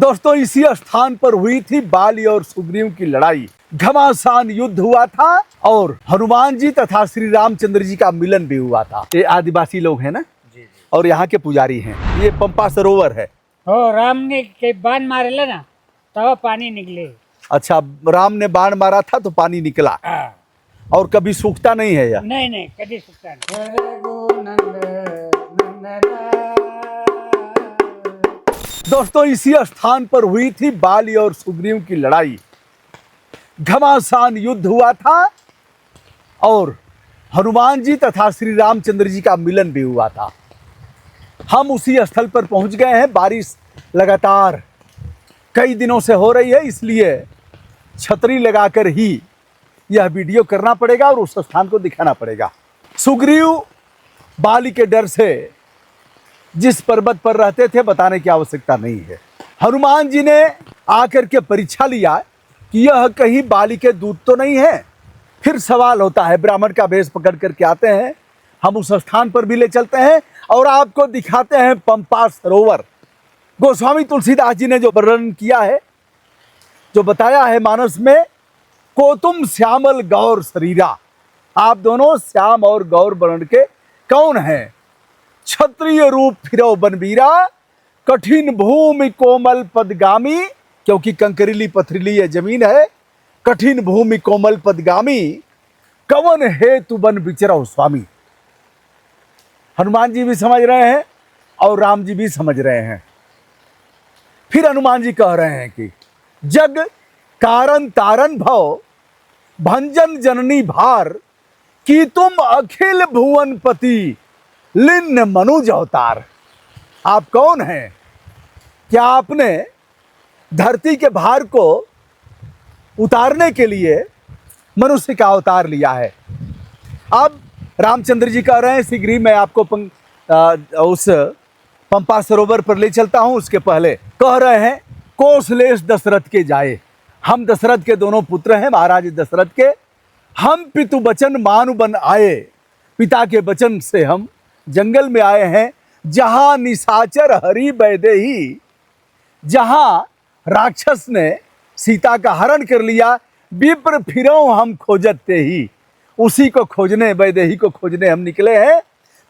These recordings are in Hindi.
दोस्तों, इसी स्थान पर हुई थी बाली और सुग्रीव की लड़ाई। घमासान युद्ध हुआ था और हनुमान जी तथा श्री रामचंद्र जी का मिलन भी हुआ था। ये आदिवासी लोग हैं ना जी जी। और यहाँ के पुजारी हैं। ये पंपा सरोवर है। हो राम ने के बाण मारेला ना तब पानी निकले। अच्छा, राम ने बाण मारा था तो पानी निकला और कभी सूखता नहीं है यह? नहीं नहीं, कभी सूखता दोस्तों, इसी स्थान पर हुई थी बाली और सुग्रीव की लड़ाई। घमासान युद्ध हुआ था और हनुमान जी तथा श्री रामचंद्र जी का मिलन भी हुआ था। हम उसी स्थल पर पहुंच गए हैं। बारिश लगातार कई दिनों से हो रही है, इसलिए छतरी लगाकर ही यह वीडियो करना पड़ेगा और उस स्थान को दिखाना पड़ेगा। सुग्रीव बाली के डर से जिस पर्वत पर रहते थे बताने की आवश्यकता नहीं है। हनुमान जी ने आकर के परीक्षा लिया कि यह कहीं बाली के दूत तो नहीं है। फिर सवाल होता है, ब्राह्मण का भेष पकड़ करके आते हैं, हम उस स्थान पर भी ले चलते हैं और आपको दिखाते हैं पंपा सरोवर। गोस्वामी तुलसीदास जी ने जो वर्णन किया है, जो बताया है मानस में, को तुम श्यामल गौर शरीरा, आप दोनों श्याम और गौर वर्ण के कौन हैं? क्षत्रिय रूप फिरो बनवीरा, कठिन भूमि कोमल पदगामी, क्योंकि कंकरीली पथरीली ये जमीन है। कठिन भूमि कोमल पदगामी, कवन हेतु बन विचरो स्वामी। हनुमान जी भी समझ रहे हैं और राम जी भी समझ रहे हैं। फिर हनुमान जी कह रहे हैं कि जग कारण तारण भव, भंजन जननी भार, कि तुम अखिल भुवन पति, लिन्न मनुज अवतार। आप कौन हैं? क्या आपने धरती के भार को उतारने के लिए मनुष्य का अवतार लिया है? अब रामचंद्र जी कह रहे हैं शीघ्र ही मैं आपको उस पंपा सरोवर पर ले चलता हूं। उसके पहले कह रहे हैं, कौशलेश दशरथ के जाए। हम दशरथ के दोनों पुत्र हैं, महाराज दशरथ के। हम पितु वचन मानु बन आए, पिता के वचन से हम जंगल में आए हैं। जहां निशाचर हरि वैदेही, जहां राक्षस ने सीता का हरण कर लिया, विप्र फिरो हम खोजते ही, उसी को खोजने, वैदेही को खोजने हम निकले हैं।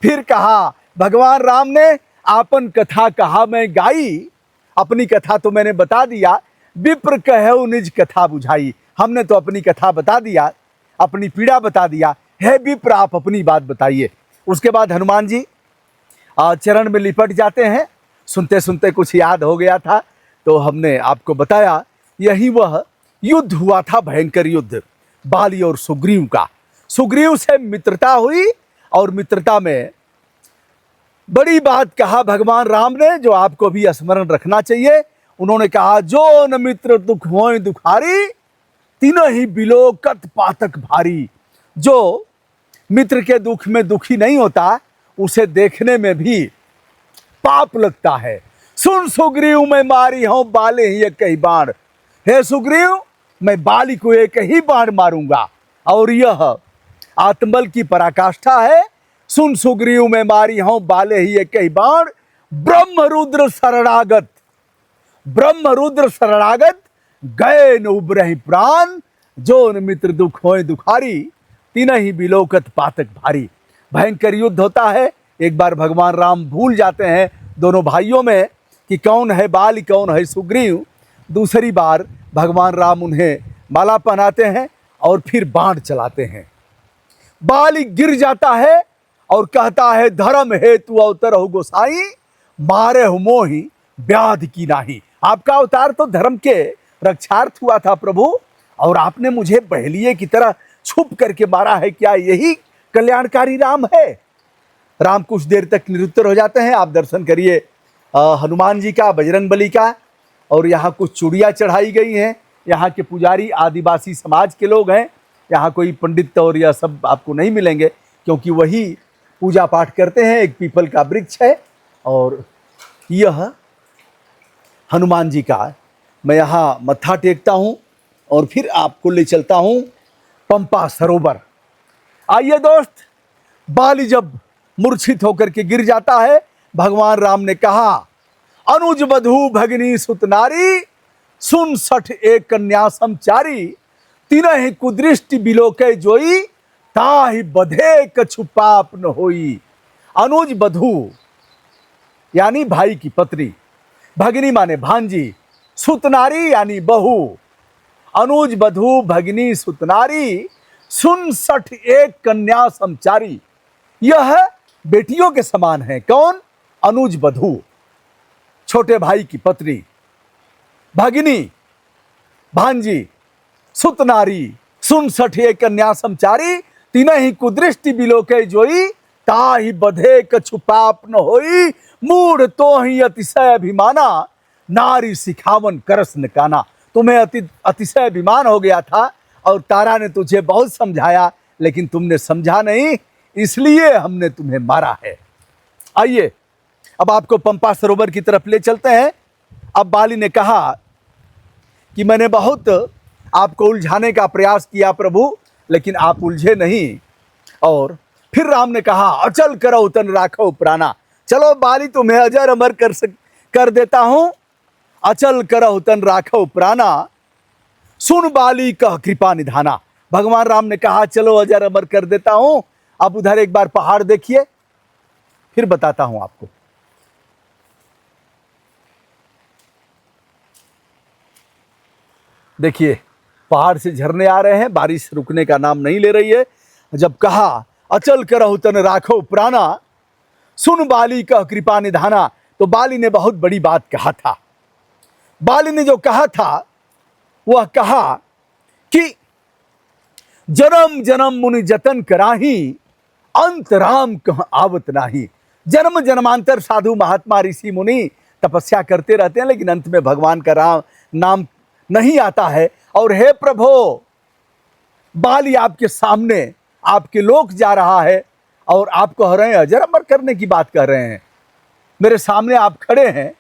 फिर कहा भगवान राम ने, आपन कथा कहा मैं गाई। अपनी कथा तो मैंने बता दिया, विप्र कहो निज कथा बुझाई। हमने तो अपनी कथा बता दिया, अपनी पीड़ा बता दिया है। विप्र आप अपनी बात बताइए। उसके बाद हनुमान जी चरण में लिपट जाते हैं। सुनते सुनते कुछ याद हो गया था तो हमने आपको बताया, यही वह युद्ध हुआ था, भयंकर युद्ध बाली और सुग्रीव का। सुग्रीव से मित्रता हुई और मित्रता में बड़ी बात कहा भगवान राम ने, जो आपको भी स्मरण रखना चाहिए। उन्होंने कहा, जो न मित्र दुख होय दुखारी, तीनों ही बिलोकत पातक भारी। जो मित्र के दुख में दुखी नहीं होता, उसे देखने में भी पाप लगता है। सुन सुग्रीव मैं मारी हूं बाले ही एक ही बाण। हे सुग्रीव, मैं बाली को एक ही बाण मारूंगा और यह आत्मबल की पराकाष्ठा है। सुन सुग्रीव मैं मारी हूं बाले ही एक ही बाण, ब्रह्म रुद्र शरणागत, ब्रह्म रुद्र शरणागत, गए न उबरहि प्राण, जो न मित्र दुख होय दुखारी, तीन ही बिलोकत पातक भारी। भयंकर युद्ध होता है। एक बार भगवान राम भूल जाते हैं दोनों भाइयों में कि कौन है बाली, कौन है सुग्रीव। दूसरी बार भगवान राम उन्हें माला पहनाते हैं और फिर बाण चलाते हैं। बाली गिर जाता है और कहता है, धर्म हेतु अवतर हो गोसाई, मारे हो मोहि व्याधि की नाही। आपका अवतार तो धर्म के रक्षार्थ हुआ था प्रभु, और आपने मुझे बहेलिए की तरह छुप करके मारा है। क्या यही कल्याणकारी राम है? राम कुछ देर तक निरुत्तर हो जाते हैं। आप दर्शन करिए हनुमान जी का, बजरंगबली का। और यहाँ कुछ चूड़ियाँ चढ़ाई गई हैं। यहाँ के पुजारी आदिवासी समाज के लोग हैं। यहाँ कोई पंडित और यह सब आपको नहीं मिलेंगे, क्योंकि वही पूजा पाठ करते हैं। एक पीपल का वृक्ष है और यह हनुमान जी का। मैं यहाँ मत्था टेकता हूँ और फिर आपको ले चलता हूँ पंपा सरोवर। आइए दोस्त, बाली जब मूर्छित होकर के गिर जाता है, भगवान राम ने कहा, अनुज बधू भगिनी सुत नारी, सुन सठ एक कन्या समचारी। तीनहि कुदृष्टि बिलोके जोई, ताहि बधे कछु पाप न होई। अनुज बधू यानी भाई की पत्नी, भगिनी माने भांजी, सुतनारी यानी बहू। अनुज बधू भगिनी सुतनारी, सुन सठ एक कन्या समचारी। यह बेटियों के समान है। कौन? अनुज बधू, छोटे भाई की पत्नी, भगिनी भांजी, सुतनारी, सुन सठ एक कन्या समचारी। तीनहि कुदृष्टि बिलोके जोई, ताहि बधे कछु पाप न होई। मूढ़ तो ही अतिशय अभिमाना, नारी सिखावन करस न काना। तुम्हें अतिशय अभिमान हो गया था और तारा ने तुझे बहुत समझाया, लेकिन तुमने समझा नहीं, इसलिए हमने तुम्हें मारा है। आइए अब आपको पंपा सरोवर की तरफ ले चलते हैं। अब बाली ने कहा कि मैंने बहुत आपको उलझाने का प्रयास किया प्रभु, लेकिन आप उलझे नहीं। और फिर राम ने कहा, अचल करो तन राखो प्राणा। चलो बाली, तुम्हें अजर अमर कर देता हूं। अचल करो तन राखो प्राणा, सुन बाली कह कृपा निधाना। भगवान राम ने कहा, चलो अजर अमर कर देता हूं। अब उधर एक बार पहाड़ देखिए, फिर बताता हूं आपको। देखिए पहाड़ से झरने आ रहे हैं, बारिश रुकने का नाम नहीं ले रही है। जब कहा अचल करहु तन राखो प्राणा, सुन बाली कह कृपा निधाना, तो बाली ने बहुत बड़ी बात कहा था। बाली ने जो कहा था वह कहा कि जन्म जन्म मुनि जतन कराही, अंत राम कह आवत नाही। जन्म जन्मांतर साधु महात्मा ऋषि मुनि तपस्या करते रहते हैं, लेकिन अंत में भगवान का नाम नहीं आता है। और हे प्रभु, बाली आपके सामने आपके लोक जा रहा है और आप कह रहे हैं अजर अमर करने की बात कह रहे हैं, मेरे सामने आप खड़े हैं।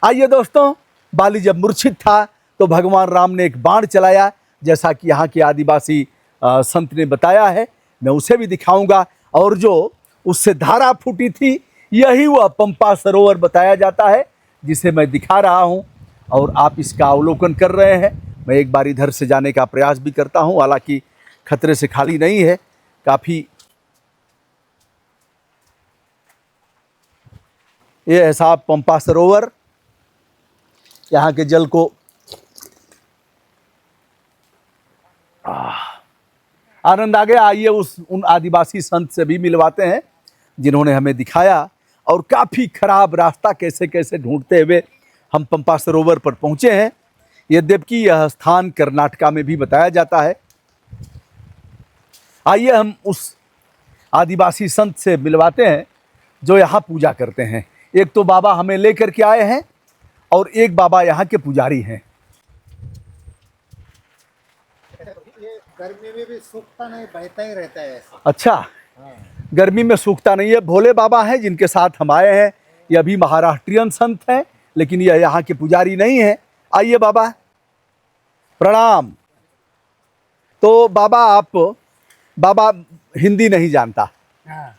आइए दोस्तों, बाली जब मूर्छित था तो भगवान राम ने एक बाण चलाया, जैसा कि यहाँ के आदिवासी संत ने बताया है, मैं उसे भी दिखाऊंगा। और जो उससे धारा फूटी थी, यही वह पंपा सरोवर बताया जाता है, जिसे मैं दिखा रहा हूँ और आप इसका अवलोकन कर रहे हैं। मैं एक बार इधर से जाने का प्रयास भी करता हूँ, हालांकि खतरे से खाली नहीं है, काफ़ी। ये है साहब पंपा सरोवर। यहाँ के जल को आनंद आ गया। आइए उन आदिवासी संत से भी मिलवाते हैं जिन्होंने हमें दिखाया, और काफ़ी खराब रास्ता कैसे कैसे ढूंढते हुए हम पंपा सरोवर पर पहुँचे हैं। यद्यपि यह स्थान कर्नाटका में भी बताया जाता है। आइए हम उस आदिवासी संत से मिलवाते हैं जो यहाँ पूजा करते हैं। एक तो बाबा हमें लेकर के आए हैं और एक बाबा यहाँ के पुजारी हैं। ये गर्मी में भी सूखता नहीं, बहता ही रहता है ऐसा। अच्छा, गर्मी में सूखता नहीं है। भोले बाबा हैं जिनके साथ हम आए हैं। ये अभी महाराष्ट्रियन संत हैं, लेकिन यह यहाँ के पुजारी नहीं है। आइए बाबा, प्रणाम। तो बाबा हिंदी नहीं जानता, हाँ,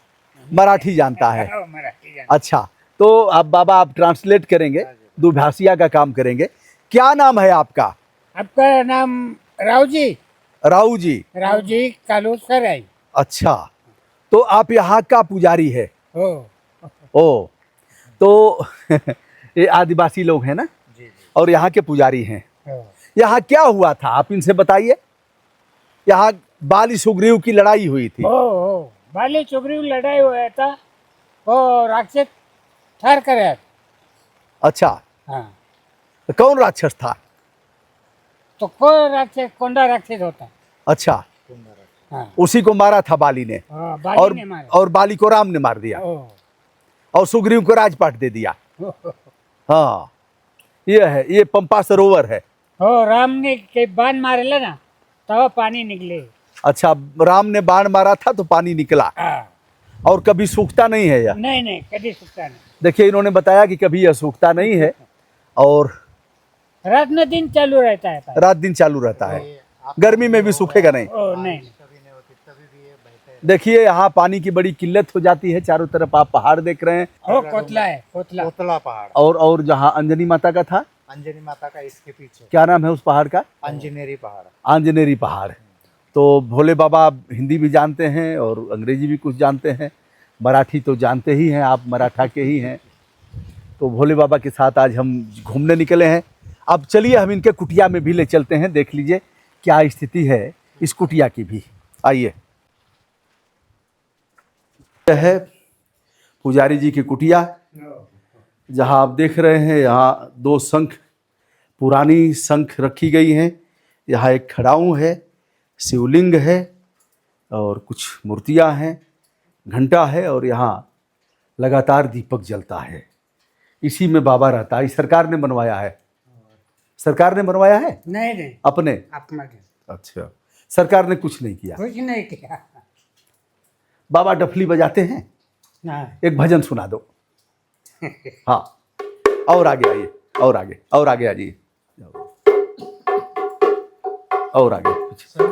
मराठी जानता है। हाँ, मराठी जानता। अच्छा, तो अब बाबा आप ट्रांसलेट करेंगे, दुभाषिया का काम करेंगे। क्या नाम है आपका? आपका नाम राव जी? राव जी। राव जी कालूसकर है। अच्छा, तो आप यहाँ का पुजारी है? ओ, तो ये आदिवासी लोग हैं ना, और यहाँ के पुजारी हैं। यहाँ क्या हुआ था आप इनसे बताइए। यहाँ बाली सुग्रीव की लड़ाई हुई थी। बाली सुग्रीव लड़ाई हुआ था, वो राक्षस ठहर कर। अच्छा, हाँ, तो कौन राक्षस था? तो कौन राक्षस? कोंडा राक्षस होता। अच्छा, हाँ, उसी को मारा था बाली ने। हाँ, बाली ने मारा। और बाली को राम ने मार दिया और सुग्रीव को राजपाट दे दिया। हाँ, ये है, ये पंपा सरोवर है। राम ने के बाण मारेला ना, तब पानी निकले। अच्छा, राम ने बाण मारा था तो पानी निकला। हाँ, और कभी सूखता नहीं है यह? नहीं, कभी सूखता नहीं। देखिए, इन्होंने बताया कि कभी यह सूखता नहीं है और रात में दिन चालू रहता है। रात दिन चालू रहता है। गर्मी में भी सूखेगा नहीं। नहीं, कभी नहीं होती, तभी भी ये बहता है। देखिए यहाँ पानी की बड़ी किल्लत हो जाती है, चारों तरफ आप पहाड़ देख रहे हैं। वो कोतला है, कोतला। कोतला पहाड़। और जहाँ अंजनी माता का था, अंजनी माता का इसके पीछे क्या नाम है उस पहाड़ का? अंजनेरी पहाड़। आंजनेरी पहाड़। तो भोले बाबा हिंदी भी जानते हैं और अंग्रेजी भी कुछ जानते हैं, मराठी तो जानते ही हैं, आप मराठा के ही हैं। तो भोले बाबा के साथ आज हम घूमने निकले हैं। अब चलिए हम इनके कुटिया में भी ले चलते हैं, देख लीजिए क्या स्थिति है इस कुटिया की भी। आइए, यह है पुजारी जी की कुटिया, जहां आप देख रहे हैं यहाँ 2 शंख, पुरानी शंख रखी गई हैं। यहाँ एक खड़ाऊ है, शिवलिंग है और कुछ मूर्तियां हैं, घंटा है और यहाँ लगातार दीपक जलता है। इसी में बाबा रहता है। सरकार ने बनवाया है। सरकार ने बनवाया है? नहीं नहीं, अपने? अपना नहीं। अच्छा, सरकार ने कुछ नहीं किया। कुछ नहीं किया। बाबा डफली बजाते हैं, हाँ। एक भजन सुना दो। हाँ, और आगे आइए, और आगे, और आगे आ जाइए, और आगे पीछे।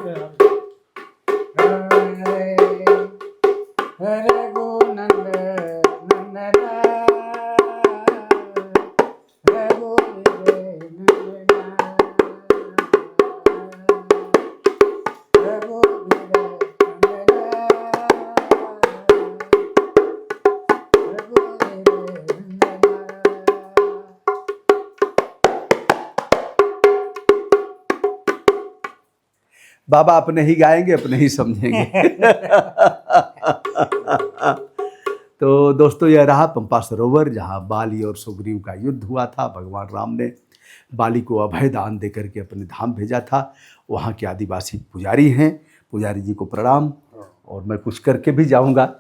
हरे गोनंद नंदना, रघु वीर नंदना, रघु वीर नंदना, रघु वीर नंदना। बाबा अपने ही गाएंगे, अपने ही समझेंगे। तो दोस्तों, यह रहा पंपा सरोवर, जहाँ बाली और सुग्रीव का युद्ध हुआ था। भगवान राम ने बाली को अभय दान देकर के अपने धाम भेजा था। वहाँ के आदिवासी पुजारी हैं, पुजारी जी को प्रणाम। और मैं कुछ करके भी जाऊँगा।